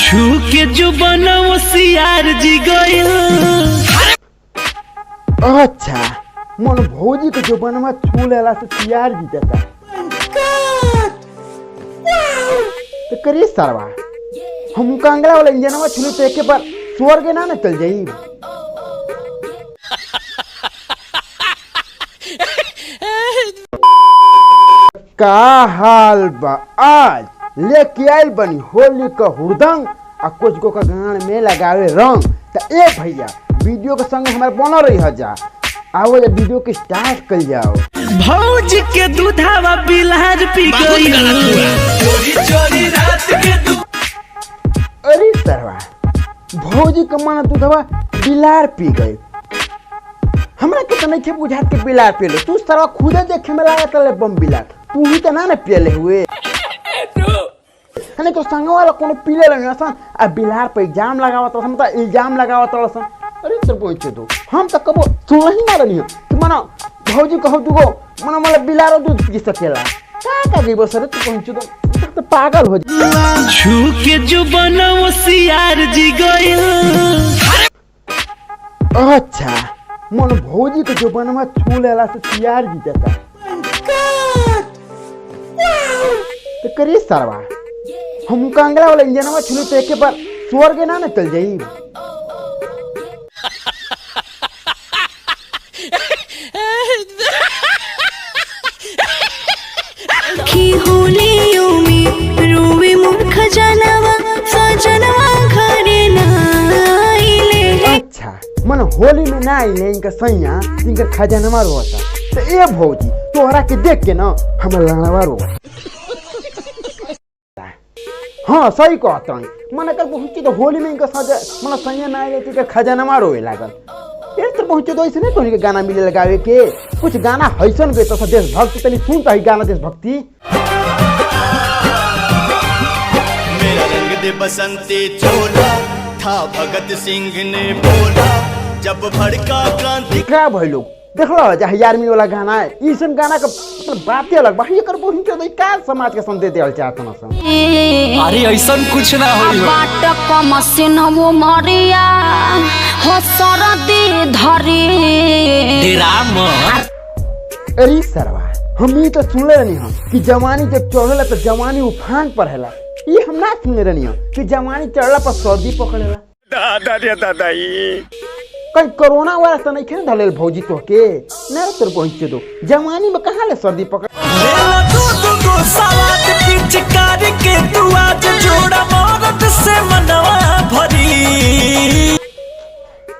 छू के जो बनाओ सियार जी गइल। अच्छा मन भौजी के जो बनवा छू लेला से सियार जी जाता तो करिए सरवा हम कांगड़ा वाला इंजनवा छू तो एक बार स्वर्ग ना चल जाई। का हाल बा आज लेके आइल बनी होली का हुड़दंग आ कुछ को का गान में लगावे रंग। तो ए भैया वीडियो के संग हमारे बना रही है जा आओ ये वीडियो के स्टार्ट कर जाओ। भौज के दूधावा बिलार पी गई। चोरी रात के अरे सरवा भौजी के मन दूधवा बिलार पी गई। हमरा के तो नहीं बुझात के बिलार पी ले। तू सरवा खुदे देखे में लागत ले बम बिलार तू ही तो ना पियले हुए हने तो संग वाला कोनो पीले लगे सन आ बिलार पे इल्जाम लगावत सन मतलब इल्जाम लगावत सन। अरे सर पहुंचे तो हम तो कबो सुन ही ना रही कि मना भौजी कहो दुगो मना मतलब बिलारो दूध पी सकेला का गई बस। तू पहुंचे तो पागल हो जा। छू के जो बनाओ सियार जी गइल। अच्छा मन भौजी के जो बनवा छू लेला से सियार जी जाता तो करिए सरवा हम कांगड़ा वाला इंजनवा छू तो एक बार स्वर्ग ना चल जाई। की होलियों में रोवे मोर खजानवा सजनवा घरे ना आइले। अच्छा मन होली में ना आइले इनका सैया इनका खजानवा रोता तो ए भौजी तोहरा के देख के ना हमर लड़वा रोता। हाँ सही कहता मन कर पहुंची तो होली में इनका सजा मन सैया ना आइले तो खजानवा रोए लागल। फिर तो पहुंचे तो ऐसे नहीं तो के गाना मिले लगावे के कुछ गाना हैसन गए तो देशभक्ति तनी सुनता ही गाना देशभक्ति। मेरा रंग दे बसंती चोला था भगत सिंह ने बोला जब भड़का क्रांति। क्या भाई लोग देख लो चाहे आर्मी वाला गाना है ईसन गाना का मतलब बात अलग भाई ये कर पहुंचे तो का समाज के संदेश देल चाहत ना सन। अरे ऐसा कुछ ना होई। बाट का मशीन वो मरिया हो सरदी धरी राम। अरे सरवा हम ये तो सुनले रहनी हम कि जवानी जब चढ़ेला तो जवानी उफान पर हैला। ये हम ना सुनले रहनी हम कि जवानी चढ़ला पर सर्दी पकड़ेला। दादा रे दादा कहीं कोरोना वायरस तो नहीं खेल धलेल भौजी तो के ना तेरे पहुंचे तो जवानी में कहां ले सर्दी पकड़। के तू आज जोड़ा मौत से मनवा भरी।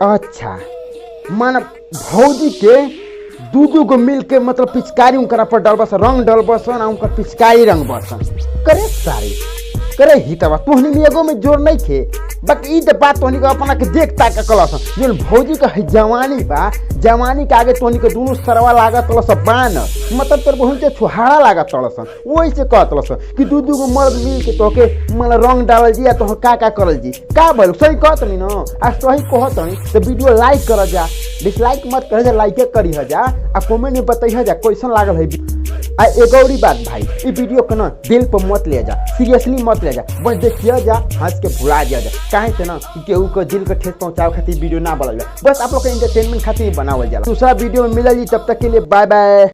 अच्छा मन भौजी के दूधू को मिल के मतलब पिचकारी उनकरा पर डलबस रंग डलबस ना उनका पिचकारी रंग बसन करे सारी करे ही तबा तोहनी में एगो में जोर नहीं थे बाकी ई बात तोहनी को अपना के देखता का कलस जो भौजी का जवानी बा जवानी के आगे तोहनी के दोनों सरवा लागत तलस बान मतलब तोर बहुत छुहाड़ा लागत तलस वही से कहतलस कि दूधू को मर्द मिल के तोके मन रंग डालल जी तो का करल जी का बोल सही कहत नहीं ना आ सही कहत नहीं तो वीडियो लाइक कर जा डिसलाइक मत कर जा लाइक करी ह जा आ कमेंट में बताई जा कैसन लागल है। आ एक और बात भाई ये वीडियो को ना दिल पर मत ले जा सीरियसली मत ले जा बस देखिए जा हंस के भुला जा काहे से ना केहू को दिल के ठेस पहुंचावे खातिर वीडियो ना बनावल बस आप लोग के एंटरटेनमेंट खातिर बनावल जाला। दूसरा वीडियो में मिलल जी तब तक के लिए बाय बाय।